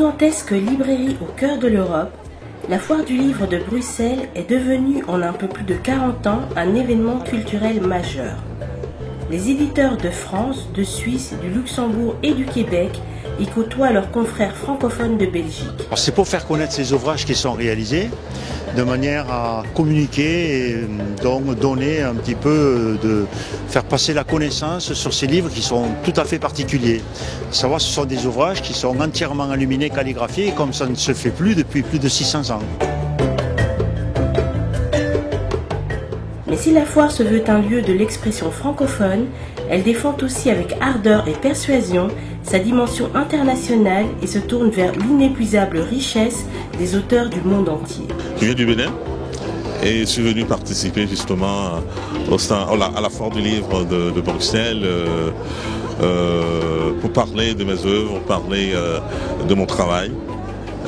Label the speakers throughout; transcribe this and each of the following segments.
Speaker 1: Gigantesque librairie au cœur de l'Europe, la Foire du Livre de Bruxelles est devenue en un peu plus de 40 ans un événement culturel majeur. Les éditeurs de France, de Suisse, du Luxembourg et du Québec y côtoient leurs confrères francophones de Belgique.
Speaker 2: C'est pour faire connaître ces ouvrages qui sont réalisés, de manière à communiquer et donc donner un petit peu, de faire passer la connaissance sur ces livres qui sont tout à fait particuliers. À savoir, ce sont des ouvrages qui sont entièrement illuminés, calligraphiés, comme ça ne se fait plus depuis plus de 600 ans.
Speaker 1: Mais si la foire se veut un lieu de l'expression francophone, elle défend aussi avec ardeur et persuasion sa dimension internationale et se tourne vers l'inépuisable richesse des auteurs du monde entier.
Speaker 3: Je viens du Bénin et je suis venu participer justement à la Foire du Livre de Bruxelles pour parler de mes œuvres, parler de mon travail.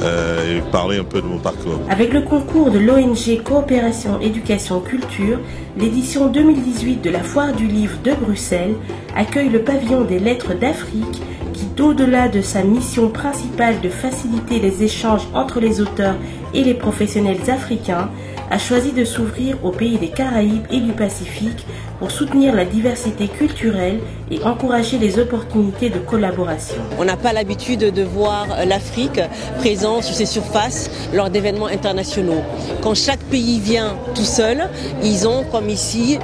Speaker 3: Et parler un peu de mon parcours.
Speaker 1: Avec le concours de l'ONG Coopération Éducation Culture, l'édition 2018 de la Foire du Livre de Bruxelles accueille le pavillon des lettres d'Afrique qui, au-delà de sa mission principale de faciliter les échanges entre les auteurs et les professionnels africains, a choisi de s'ouvrir aux pays des Caraïbes et du Pacifique pour soutenir la diversité culturelle et encourager les opportunités de collaboration.
Speaker 4: On n'a pas l'habitude de voir l'Afrique présente sur ses surfaces lors d'événements internationaux. Quand chaque pays vient tout seul, ils ont, comme ici,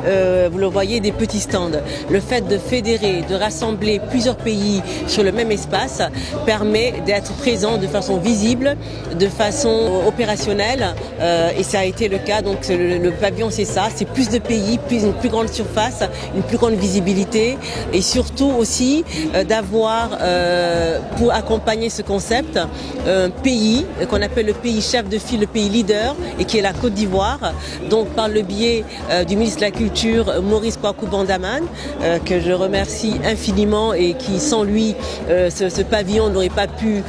Speaker 4: vous le voyez, des petits stands. Le fait de fédérer, de rassembler plusieurs pays sur le même espace permet d'être présent de façon visible, de façon opérationnelle, et ça a été le cas. Donc le pavillon, c'est ça, c'est plus de pays, une plus grande surface, une plus grande visibilité et surtout aussi d'avoir pour accompagner ce concept un pays qu'on appelle le pays chef de file, le pays leader et qui est la Côte d'Ivoire. Donc par le biais du ministre de la Culture Maurice Kwaku Bandaman que je remercie infiniment et qui sans lui ce pavillon n'aurait pas pu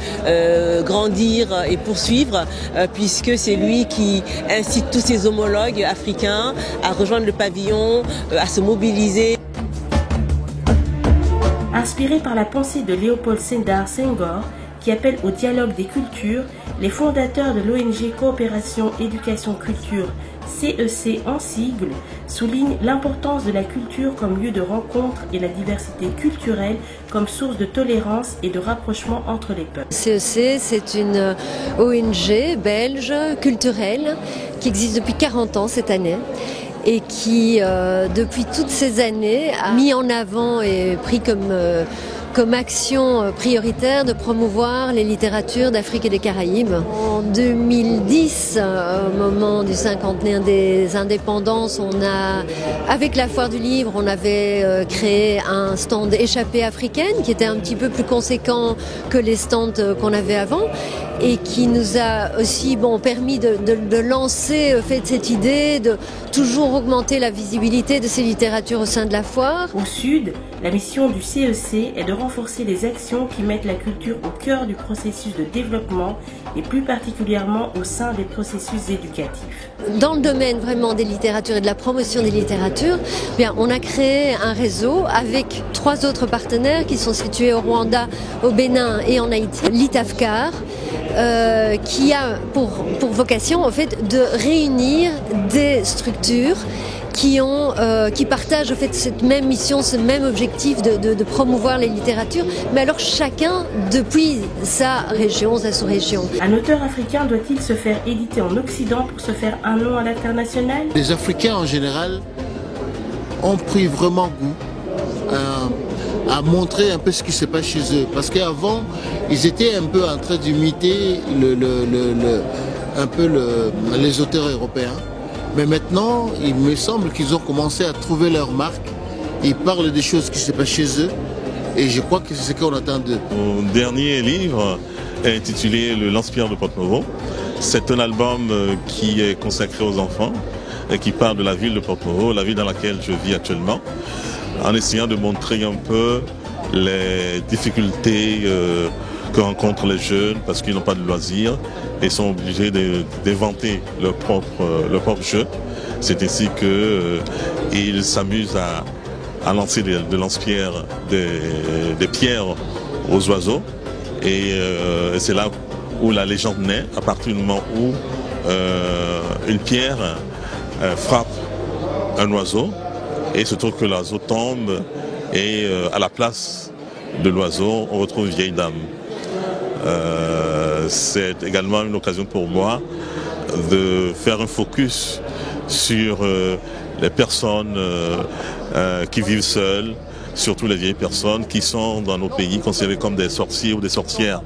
Speaker 4: grandir et poursuivre puisque c'est lui qui incite tous ses homologues africains à rejoindre le pavillon, à se mobiliser.
Speaker 1: Inspiré par la pensée de Léopold Sédar Senghor, qui appelle au dialogue des cultures, les fondateurs de l'ONG Coopération Éducation Culture, CEC en sigle, soulignent l'importance de la culture comme lieu de rencontre et la diversité culturelle comme source de tolérance et de rapprochement entre les peuples.
Speaker 5: CEC, c'est une ONG belge culturelle qui existe depuis 40 ans cette année et qui, depuis toutes ces années, a mis en avant et pris comme action prioritaire de promouvoir les littératures d'Afrique et des Caraïbes. En 2010, au moment du cinquantenaire des indépendances, avec la Foire du Livre, on avait créé un stand échappée africaine qui était un petit peu plus conséquent que les stands qu'on avait avant et qui nous a aussi permis de lancer cette idée de toujours augmenter la visibilité de ces littératures au sein de la foire.
Speaker 1: Au sud, la mission du CEC est de renforcer les actions qui mettent la culture au cœur du processus de développement et plus particulièrement au sein des processus éducatifs.
Speaker 5: Dans le domaine vraiment des littératures et de la promotion des littératures, on a créé un réseau avec 3 autres partenaires qui sont situés au Rwanda, au Bénin et en Haïti. L'ITAFCAR, qui a pour vocation en fait de réunir des structures qui partagent en fait cette même mission, ce même objectif de promouvoir les littératures, mais alors chacun depuis sa région, sa sous-région.
Speaker 1: Un auteur africain doit-il se faire éditer en Occident pour se faire un nom à l'international?
Speaker 6: Les Africains en général ont pris vraiment goût à montrer un peu ce qui se passe chez eux, parce qu'avant ils étaient un peu en train d'imiter les auteurs européens. Mais maintenant, il me semble qu'ils ont commencé à trouver leur marque. Ils parlent des choses qui se passent chez eux. Et je crois que c'est ce qu'on attend d'eux.
Speaker 3: Mon dernier livre est intitulé Le Lance-Pierre de Porto-Novo. C'est un album qui est consacré aux enfants et qui parle de la ville de Porto-Novo, la ville dans laquelle je vis actuellement, en essayant de montrer un peu les difficultés que rencontrent les jeunes parce qu'ils n'ont pas de loisirs et sont obligés d'inventer leur propre jeu. C'est ainsi qu'ils s'amusent à lancer des lance-pierres, des pierres aux oiseaux. Et c'est là où la légende naît, à partir du moment où une pierre frappe un oiseau et il se trouve que l'oiseau tombe et à la place de l'oiseau, on retrouve une vieille dame. C'est également une occasion pour moi de faire un focus sur les personnes qui vivent seules, surtout les vieilles personnes qui sont dans nos pays considérées comme des sorciers ou des sorcières.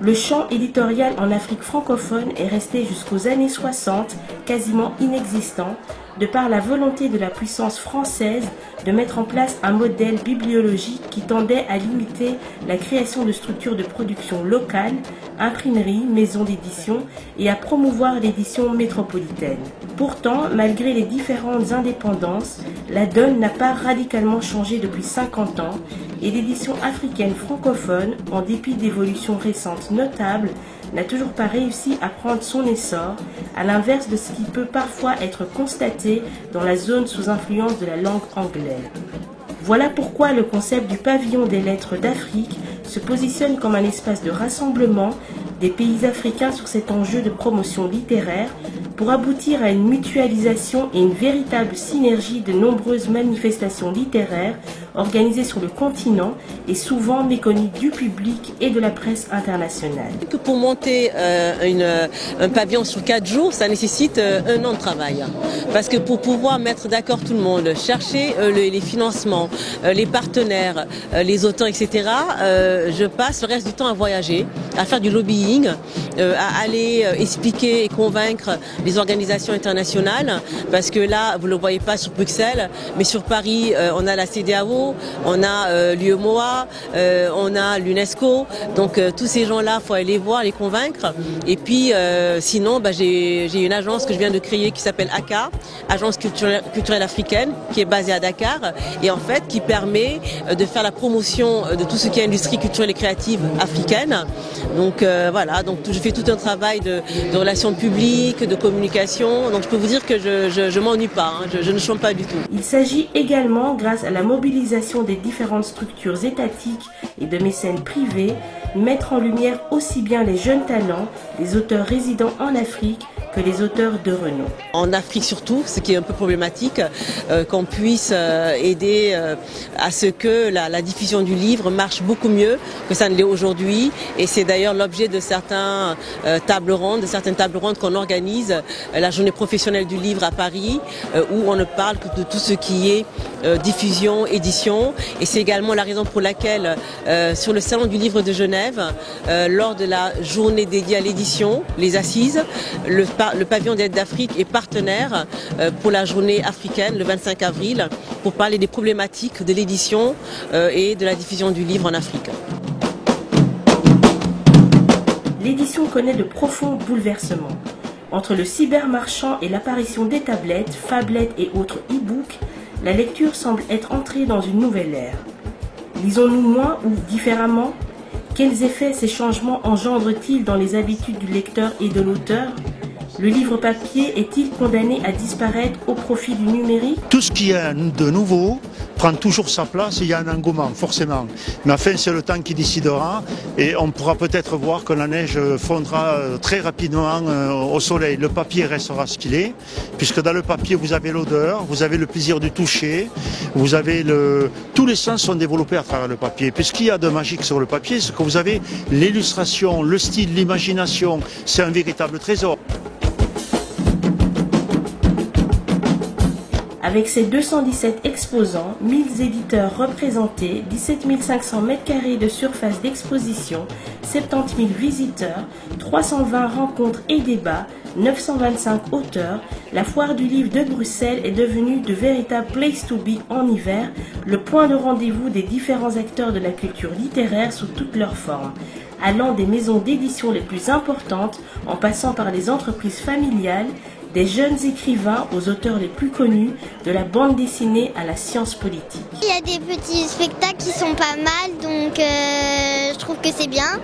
Speaker 1: Le champ éditorial en Afrique francophone est resté jusqu'aux années 60 quasiment inexistant, de par la volonté de la puissance française de mettre en place un modèle bibliologique qui tendait à limiter la création de structures de production locales, imprimeries, maisons d'édition et à promouvoir l'édition métropolitaine. Pourtant, malgré les différentes indépendances, la donne n'a pas radicalement changé depuis 50 ans et l'édition africaine francophone, en dépit d'évolutions récentes notables, n'a toujours pas réussi à prendre son essor, à l'inverse de ce qui peut parfois être constaté dans la zone sous influence de la langue anglaise. Voilà pourquoi le concept du pavillon des lettres d'Afrique se positionne comme un espace de rassemblement des pays africains sur cet enjeu de promotion littéraire pour aboutir à une mutualisation et une véritable synergie de nombreuses manifestations littéraires organisées sur le continent et souvent méconnues du public et de la presse internationale.
Speaker 4: Pour monter un pavillon sur 4 jours, ça nécessite 1 an de travail. Parce que pour pouvoir mettre d'accord tout le monde, chercher les financements, les partenaires, les auteurs, etc., je passe le reste du temps à voyager, à faire du lobbying, à aller expliquer et convaincre les organisations internationales, parce que là, vous ne le voyez pas sur Bruxelles, mais sur Paris, on a la CEDEAO, on a l'UEMOA, on a l'UNESCO, donc tous ces gens-là, il faut aller les voir, les convaincre. Et puis, sinon, j'ai une agence que je viens de créer qui s'appelle ACA, Agence culturelle africaine, qui est basée à Dakar, et en fait, qui permet de faire la promotion de tout ce qui est industrie culturelle et créative africaine. Donc voilà, donc je fais tout un travail de relations publiques, de communication, donc je peux vous dire que je m'ennuie pas, hein, je ne chôme pas du tout.
Speaker 1: Il s'agit également, grâce à la mobilisation des différentes structures étatiques et de mécènes privés, mettre en lumière aussi bien les jeunes talents, les auteurs résidant en Afrique, que les auteurs de renom.
Speaker 4: En Afrique surtout, ce qui est un peu problématique, qu'on puisse aider à ce que la diffusion du livre marche beaucoup mieux que ça ne l'est aujourd'hui. Et c'est d'ailleurs l'objet de certaines tables rondes qu'on organise, la journée professionnelle du livre à Paris, où on ne parle que de tout ce qui est diffusion, édition. Et c'est également la raison pour laquelle, sur le Salon du livre de Genève, lors de la journée dédiée à l'édition, les assises, le pavillon d'aide d'Afrique est partenaire pour la journée africaine le 25 avril pour parler des problématiques de l'édition et de la diffusion du livre en Afrique.
Speaker 1: L'édition connaît de profonds bouleversements. Entre le cybermarchand et l'apparition des tablettes, phablettes et autres e-books, la lecture semble être entrée dans une nouvelle ère. Lisons-nous moins ou différemment? Quels effets ces changements engendrent-ils dans les habitudes du lecteur et de l'auteur? Le livre papier est-il condamné à disparaître au profit du numérique?
Speaker 2: Tout ce qui est de nouveau prend toujours sa place et il y a un engouement, forcément. Mais enfin, c'est le temps qui décidera et on pourra peut-être voir que la neige fondra très rapidement au soleil. Le papier restera ce qu'il est, puisque dans le papier, vous avez l'odeur, vous avez le plaisir du toucher, vous avez tous les sens sont développés à travers le papier. Puis ce qu'il y a de magique sur le papier, c'est que vous avez l'illustration, le style, l'imagination. C'est un véritable trésor.
Speaker 1: Avec ses 217 exposants, 1000 éditeurs représentés, 17 500 m² de surface d'exposition, 70 000 visiteurs, 320 rencontres et débats, 925 auteurs, la foire du livre de Bruxelles est devenue de véritables place to be en hiver, le point de rendez-vous des différents acteurs de la culture littéraire sous toutes leurs formes, allant des maisons d'édition les plus importantes en passant par les entreprises familiales, des jeunes écrivains aux auteurs les plus connus, de la bande dessinée à la science politique.
Speaker 7: Il y a des petits spectacles qui sont pas mal, donc je trouve que c'est bien.